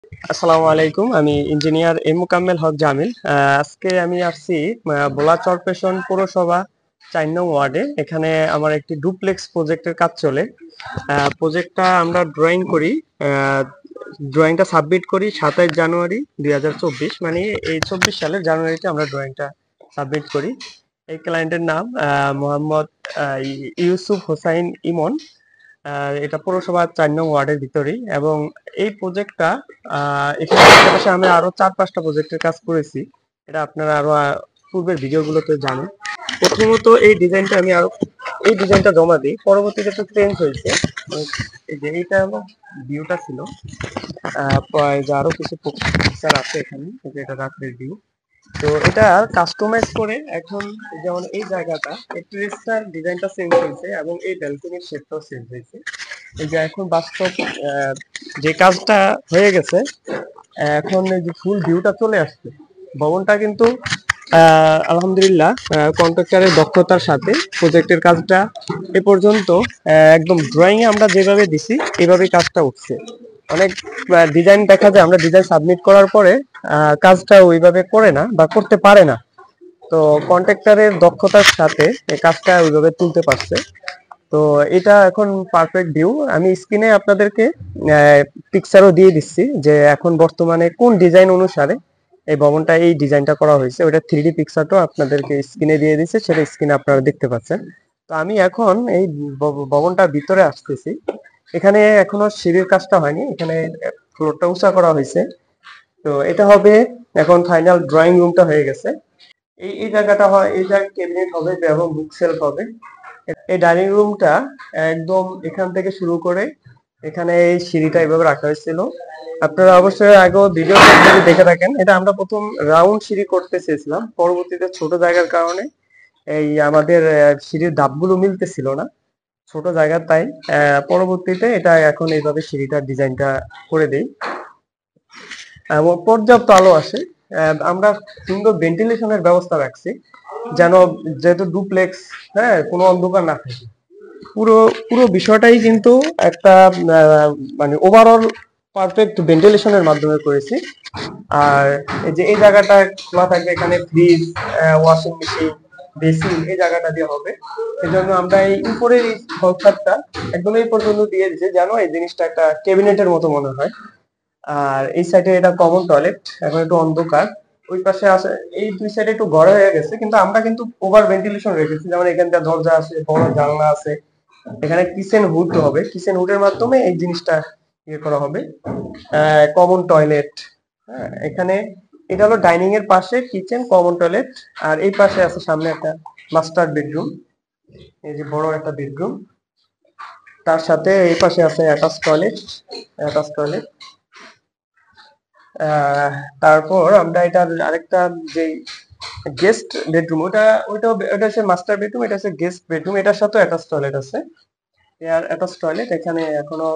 আসসালামু আলাইকুম। আমি ইঞ্জিনিয়ার এম মোকাম্মেল হক জামিল। আজকে আমি আসছি ভোলা চরপেশন পৌরসভা ৪ নং ওয়ার্ডে। এখানে আমার একটি ডুপ্লেক্স প্রজেক্টের কাজ চলে। প্রজেক্টটা আমরা ড্রয়িংটা সাবমিট করি ২৭ জানুয়ারি ২০২৪, মানে এই ২৪ সালের জানুয়ারিতে আমরা ড্রয়িংটা সাবমিট করি। এই ক্লায়েন্টের নাম মোহাম্মদ ইউসুফ হোসাইন ইমন। এটা পৌরসভা ৪ নং ওয়ার্ডের ভিতরেই, এবং এই প্রজেক্টটা এখানে পাশাপাশি আমি আরো ৪-৫টা প্রজেক্টের কাজ করেছি। এটা আপনারা আরো পূর্বের ভিডিওগুলোতে জানেন। প্রথমত এই ডিজাইনটা জমা দিই, পরবর্তীতে তো চেঞ্জ হয়েছে। এই যে এইটা হলো ভিউটা ছিল, যে আরো কিছু পিকচার আছে এখানে, এই যে এটা রাত্রের ভিউ। তো এটা কাস্টমাইজ করে এখন, যেমন এই জায়গাটা একটু ডিজাইনটা চেঞ্জ হয়েছে এবং এই ব্যালকনির শেপটাও চেঞ্জ হয়েছে। এই যে এখন বাস্তব যে কাজটা হয়ে গেছে, এখন এই যে ফুল ভিউটা চলে আসছে ভবনটা, কিন্তু আলহামদুলিল্লাহ কন্ট্রাক্টরের দক্ষতার সাথে প্রজেক্টের কাজটা এ পর্যন্ত একদম ড্রয়িং এ আমরা যেভাবে দিছি এইভাবে কাজটা উঠছে। অনেক ডিজাইন দেখা যায় আমরা ডিজাইন সাবমিট করার পরে কাজটা ওইভাবে করে না বা করতে পারে না। তো কন্ট্রাক্টরের দক্ষতার সাথে এই কাজটা ওইভাবে তুলতে পারছে। তো এটা এখন পারফেক্ট ভিউ। আমি স্ক্রিনে আপনাদেরকে পিকচারও দিয়ে দিচ্ছি যে এখন বর্তমানে কোন ডিজাইন অনুসারে এই ভবনটা এই ডিজাইনটা করা হয়েছে। ওটা 3D পিকচারটাও আপনাদেরকে স্ক্রিনে দিয়ে দিচ্ছে, সেটা স্ক্রিনে আপনারা দেখতে পাচ্ছেন। তো আমি এখন এই ভবনটার ভিতরে আসতেছি। এখানে এখনো সিঁড়ির কাজটা হয়নি, এখানে ফ্লোরটা উঁচা করা হয়েছে। তো এটা হবে, এখন ফাইনাল ড্রয়িং রুমটা হয়ে গেছে। এই জায়গাটা হয়, এই জায়গায় ক্যাবিনেট হবে এবং বুক সেলফ হবে। এই ডাইনিং রুমটা একদম এখান থেকে শুরু করে এখানে এই সিঁড়িটা এইভাবে রাখা হয়েছিল। আপনারা অবশ্যই আগেও ভিডিও যদি দেখে থাকেন, এটা আমরা প্রথম রাউন্ড সিঁড়ি করতে চেয়েছিলাম, পরবর্তীতে ছোট জায়গার কারণে এই আমাদের সিঁড়ির ধাপগুলো মিলতেছিল না, ছোট জায়গা, তাই পরবর্তীতে এটা এখন এইভাবে সিঁড়িটার ডিজাইনটা করে দেই এবং পর্যাপ্ত আলো আসে। আমরা সুন্দর ভেন্টিলেশনের ব্যবস্থা রাখছি, যেন যেহেতু ডুপ্লেক্স, হ্যাঁ, কোনো অন্ধকার না থাকে। পুরো পুরো বিষয়টাই কিন্তু একটা মানে ওভারঅল পারফেক্ট ভেন্টিলেশনের মাধ্যমে করেছি। আর এই যে এই জায়গাটা খোলা থাকবে, এখানে ফ্রিজ, ওয়াশিং মেশিন, বেসিন এই জায়গাটা দিয়ে হবে। এই জন্য আমরা এই উপরের এই সংখ্যাটা একদম এই পর্যন্ত দিয়ে দিচ্ছি, যেন এই জিনিসটা একটা ক্যাবিনেটের মতো মনে হয়। আর এই সাইডে এটা কমন টয়লেট, এখন একটু অন্ধকার। ওই পাশে আছে, এই দুই সাইডে একটু ঘরে হয়ে গেছে, কিন্তু আমরা কিন্তু ওভার ভেন্টিলেশন রেখেছি, যেমন এখানটা দরজা আছে, বড় জানলা আছে। এখানে কিচেন হুড হবে, কিচেন হুডের মাধ্যমে এই জিনিসটা ইয়ে করা হবে। কমন টয়লেট, হ্যাঁ, এখানে এটা হলো ডাইনিং এর পাশে কিচেন, কমন টয়লেট। আর এই পাশে আছে সামনে একটা মাস্টার বেডরুম, এই যে বড় একটা বেডরুম। তার সাথে এই পাশে আছে অ্যাটাচ টয়লেট। তারপর আমরা এটার আরেকটা যে গেস্ট বেডরুম, ওটা হচ্ছে মাস্টার বেডরুম, এটা হচ্ছে গেস্ট বেডরুম, এটার সাথে অ্যাটাচ টয়লেট আছে। এর অ্যাটাচ টয়লেট, এখানে এখনো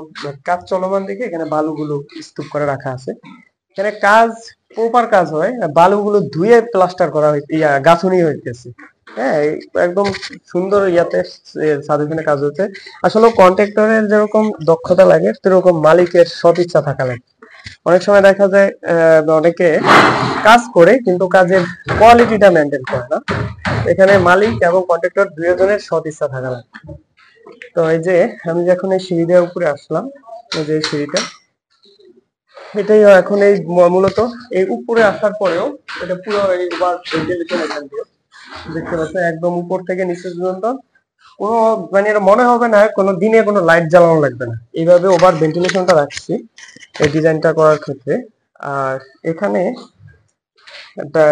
কাজ চলমান দেখে এখানে বালুগুলো স্তূপ করে রাখা আছে। এখানে কাজ, প্রপার কাজ হয়, বালুগুলো ধুয়ে প্লাস্টার করা হয়েছে, গাঁথুনি হইতেছে। হ্যাঁ, একদম সুন্দর ইয়াতে সাজেশনে কাজ হচ্ছে। আসলে কন্ট্রাক্টরের যেরকম দক্ষতা লাগে, সেরকম মালিকের সৎ ইচ্ছা থাকা লাগে। অনেক সময় দেখা যায় অনেকে কাজ করে কিন্তু কাজের কোয়ালিটিটা মেনটেন করে না। এখানে মালিক এবং কন্ট্রাক্টর দুজনের সৎ ইচ্ছা থাকা লাগে। তো এই যে আমি যখন এই সিঁড়িটার উপরে আসলাম, এই যে সিঁড়িটা, এটাই এখন এই মূলত এই উপরে আসার পরেও এটা পুরো এইবার ভেন্টিলেশন এখান দিয়ে দেখতে পাচ্ছেন, একদম উপর থেকে নিচে পর্যন্ত কোনো, মানে এটা মনে হবে না কোনো দিনে কোনো লাইট জ্বালানো লাগবে না, এইভাবে ওভার ভেন্টিলেশনটা রাখছি এই ডিজাইনটা করার ক্ষেত্রে। আর এখানে একটা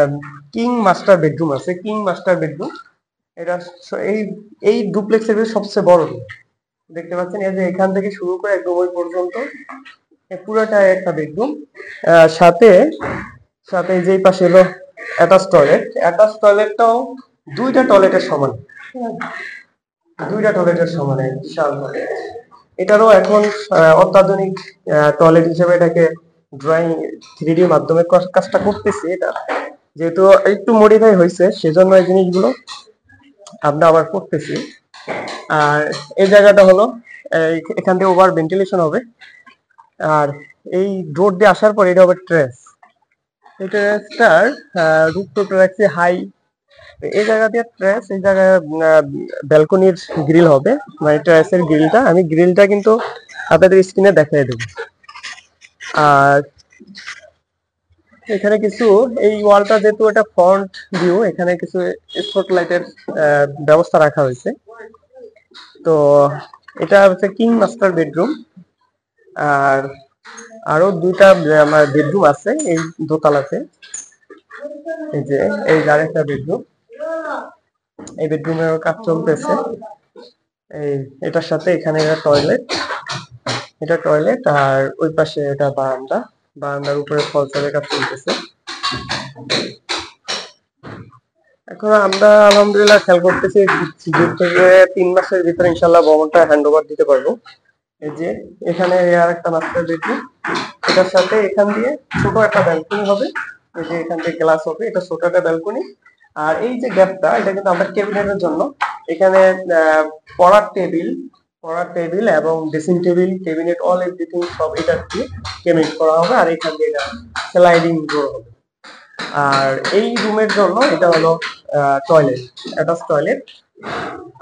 কিং মাস্টার বেডরুম আছে, কিং মাস্টার বেডরুম। এটা এই এই ডুপ্লেক্সের ভিতরে সবচেয়ে বড় দেখতে পাচ্ছেন। এই যে এখান থেকে শুরু করে একদম ওই পর্যন্ত পুরোটাই একটা বেডরুম। সাথে সাথে যেই পাশে হলো অ্যাটাচ টয়লেটটাও দুইটা টয়লেটের সমান, বিশাল টয়লেট। এটারও এখন অত্যাধুনিক টয়লেট হিসেবে এটাকে ড্রয়িং 3D মাধ্যমে কাজটা করতেছি। এটা যেহেতু একটু মডিফাই হয়েছে, সেজন্য এই জিনিসগুলো আমরা আবার করতেছি। আর এই জায়গাটা হলো এখান থেকে ওভার ভেন্টিলেশন হবে। আর এই রোড দিয়ে আসার পর এটা হবে ট্রেস। এই ট্রেসটার রুফটপটা রাখছি হাই। এই জায়গা দিয়ে ট্রেস, এই জায়গায় ব্যালকনির গ্রিল হবে, মানে ট্রেসের গ্রিলটা। আমি গ্রিলটা কিন্তু আপনাদের স্ক্রিনে দেখিয়ে দেবো। আর এখানে কিছু, এই ওয়ালটা যেহেতু এটা ফ্রন্ট ভিউ, এখানে কিছু স্পটলাইটের ব্যবস্থা রাখা হয়েছে। তো এটা হচ্ছে কিং মাস্টার বেডরুম। আর আরো দুইটা আমার বেডরুম আছে এই দোতলাতে। এই যে এই আরেকটা বেডরুম, এই বেডরুমের কাজ চলতেছে। এই এটার সাথে এখানে টয়লেট, এটা টয়লেট। আর ওই পাশে এটা বারান্দা, বারান্দার উপরে ফলসের কাজ চলতেছে। এখন আমরা আলহামদুলিল্লাহ খেয়াল করতেছি 2 থেকে 3 মাসের ভিতরে ইনশাল্লাহ ভবনটা হ্যান্ড ওভার দিতে পারবো। এই যে এখানে আর একটা মাস্টার বেডরুম, এটার সাথে এখান দিয়ে ছোট একটা ব্যালকনি হবে। এই যে এখান থেকে গ্লাস হবে, এটা ছোট একটা ব্যালকনি। আর এই যে গ্যাপটা, এটা কিন্তু আমরা ক্যাবিনেটের জন্য। এখানে পড়ার টেবিল এবং dressing table, cabinet, all everything সব এটা দিয়ে ক্যাবিনেট করা হবে। আর এখান দিয়ে এটা স্লাইডিং ডোর হবে। আর এই রুমের জন্য এটা হলো টয়লেট, অ্যাটাচ টয়লেট।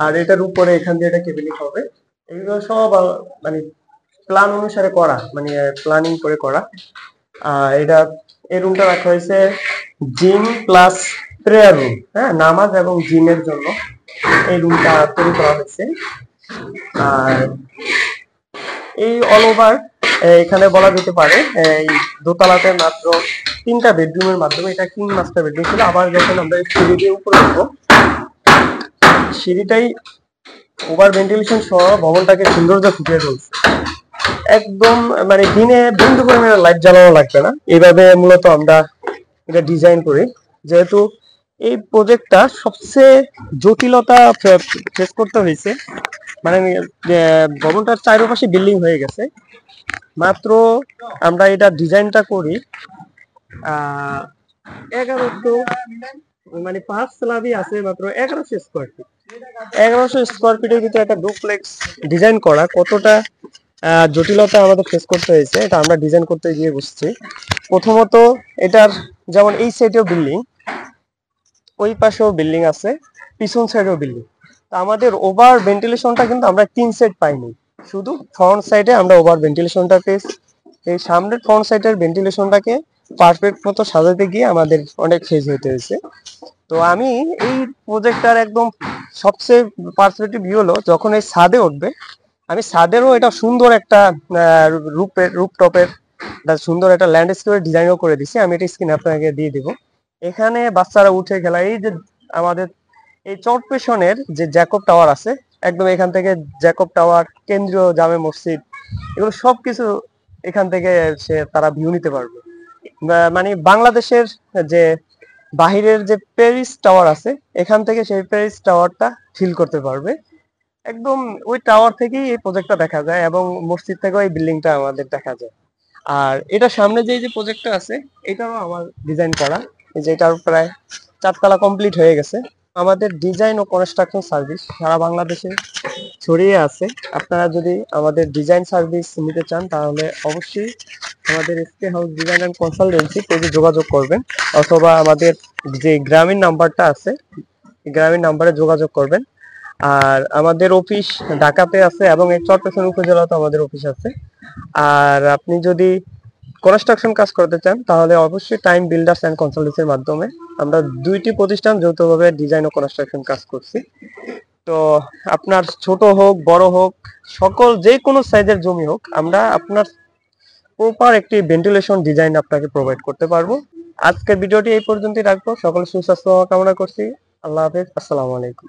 আর এটার উপরে এখান দিয়ে এটা ক্যাবিনেট হবে। এগুলো সব মানে প্ল্যান অনুসারে করা, মানে প্ল্যানিং করে করা। এটা এই রুমটা রাখা হয়েছে জিম প্লাস প্রেয়ার রুম, হ্যাঁ, নামাজ এবং জিমের জন্য এই রুমটা তৈরি করা হয়েছে। আর এই অল ওভার এখানে বলা যেতে পারে এই দোতলাতে মাত্র 3টা বেডরুমের মাধ্যমে, এটা কিং মাস্টার বেডরুম ছিল। আবার যখন আমরা সিঁড়ি দিয়ে উপরে উঠবো, সিঁড়িটাই ওভার ভেন্টিলেশন সহ ভবনটাকে সৌন্দর্য ফুটিয়ে তুলছে একদম। মানে দিনে বিন্দু পরিমাণে লাইট জ্বালানো লাগবে না, এইভাবে মূলত আমরা এটা ডিজাইন করি। যেহেতু এই প্রজেক্টটা সবচেয়ে জটিলতা ফেস করতে হয়েছে, মানে ভবনটার চারপাশে বিল্ডিং হয়ে গেছে। মাত্র আমরা এটা ডিজাইনটা করি 1100, মানে 5 স্ল্যাবই আছে মাত্র 1100 স্কোয়ার ফিট। 1100 স্কোয়ার ফিটের ভিতরে একটা ডুপ্লেক্স ডিজাইন করা কতটা জটিলতা আমাদের ফেস করতে হয়েছে, এটা আমরা ডিজাইন করতে গিয়ে বুঝছি। প্রথমত এটার যেমন এই সাইডেও বিল্ডিং, ওই পাশেও বিল্ডিং আছে, পিছন সাইডেও বিল্ডিং। তো আমাদের ওভার ভেন্টিলেশনটা কিন্তু আমরা 3 সাইড পাইনি, শুধু ফ্রন্ট সাইডে আমরা ওভার ভেন্টিলেশনটা পেয়েছি। এই সামনের ফ্রন্ট সাইডের ভেন্টিলেশনটাকে পারফেক্ট মতো সাজাতে গিয়ে আমাদের অনেক ফেজ হতে হয়েছে। তো আমি এই প্রজেক্টটার একদম সবচেয়ে পার্সপেক্টিভ ভিউ হলো যখন এই ছাদে উঠবে, আমি ছাদেরও এটা সুন্দর একটা রুপটপের সুন্দর একটা ল্যান্ডস্কেপের ডিজাইনও করে দিছি। আমি এটা স্ক্রিনে আপনাকে দিয়ে দিব। এখানে বাচ্চারা উঠে খেলা, এই যে আমাদের এই চরপেশনের যে জ্যাকব টাওয়ার আছে, একদম এখান থেকে জ্যাকব টাওয়ার, কেন্দ্রীয় জামে মসজিদ, এগুলো সবকিছু এখান থেকে তারা ভিউ নিতে পারবে। মানে বাংলাদেশের যে বাহিরের যে প্যারিস টাওয়ার আছে, এখান থেকে সেই প্যারিস টাওয়ারটা ফিল করতে পারবে। একদম ওই টাওয়ার থেকেই এই প্রজেক্টটা দেখা যায় এবং মসজিদ থেকেও এই বিল্ডিংটা আমাদের দেখা যায়। আর এটা সামনে যে প্রজেক্টটা আছে, এটাও আমার ডিজাইন করা। এই যে এটার প্রায় 4 তলা কমপ্লিট হয়ে গেছে। আমাদের ডিজাইন ও কনস্ট্রাকশন সার্ভিস সারা বাংলাদেশে ছড়িয়ে আছে। আপনারা যদি আমাদের ডিজাইন সার্ভিস নিতে চান তাহলে অবশ্যই আমাদের SK house design and consultancy পেজে যোগাযোগ করবেন, অথবা আমাদের যে গ্রামীণ নাম্বারটা আছে, গ্রামীণ নাম্বারে যোগাযোগ করবেন। আর আমাদের অফিস ঢাকাতে আছে এবং এই চট্টগ্রাম উপজেলাতে আমাদের অফিস আছে। আর আপনি যদি কনস্ট্রাকশন কাজ করতে চান তাহলে অবশ্যই টাইম বিল্ডার্স অ্যান্ড কনসালটেন্সির মাধ্যমে আমরা 2টি প্রতিষ্ঠান যৌথভাবে ডিজাইন ও কনস্ট্রাকশন কাজ করছি। তো আপনার ছোট হোক বড় হোক, সকল যে কোনো সাইজের জমি হোক, আমরা আপনার প্রপার একটি ভেন্টিলেশন ডিজাইন আপনাকে প্রোভাইড করতে পারবো। আজকের ভিডিওটি এই পর্যন্তই রাখবো। সকল সুস্বাস্থ্য কামনা করছি। আল্লাহ হাফেজ, আসসালামু আলাইকুম।